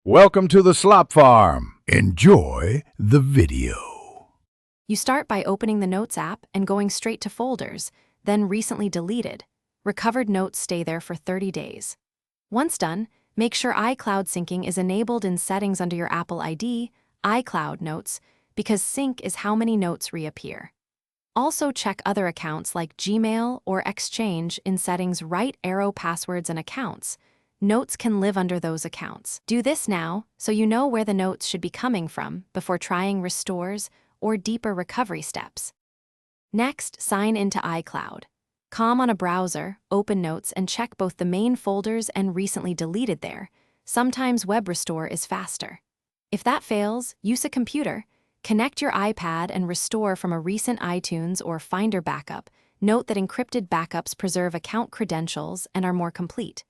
Welcome to the Slop Farm. Enjoy the video. You start by opening the Notes app and going straight to Folders, then Recently Deleted. Recovered notes stay there for 30 days. Once done, make sure iCloud syncing is enabled in Settings under your Apple ID, iCloud Notes, because sync is how many notes reappear. Also check other accounts like Gmail or Exchange in Settings Right Arrow Passwords and Accounts. Notes can live under those accounts. Do this now so you know where the notes should be coming from before trying restores or deeper recovery steps. Next, sign into iCloud. On a browser, open Notes and check both the main folders and Recently Deleted there. Sometimes Web Restore is faster. If that fails, use a computer. Connect your iPad and restore from a recent iTunes or Finder backup. Note that encrypted backups preserve account credentials and are more complete.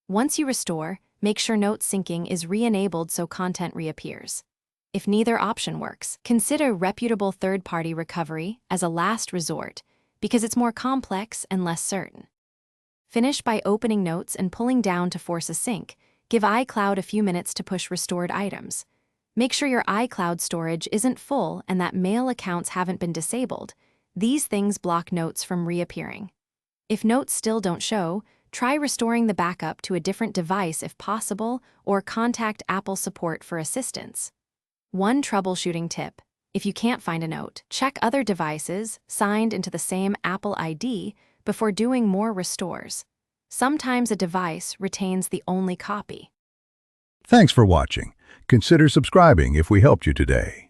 Once you restore, make sure note syncing is re-enabled so content reappears. If neither option works, consider reputable third-party recovery as a last resort because it's more complex and less certain. Finish by opening Notes and pulling down to force a sync. Give iCloud a few minutes to push restored items. Make sure your iCloud storage isn't full and that mail accounts haven't been disabled. These things block notes from reappearing. If notes still don't show, try restoring the backup to a different device if possible, or contact Apple support for assistance. One troubleshooting tip: if you can't find a note, check other devices signed into the same Apple ID before doing more restores. Sometimes a device retains the only copy. Thanks for watching. Consider subscribing if we helped you today.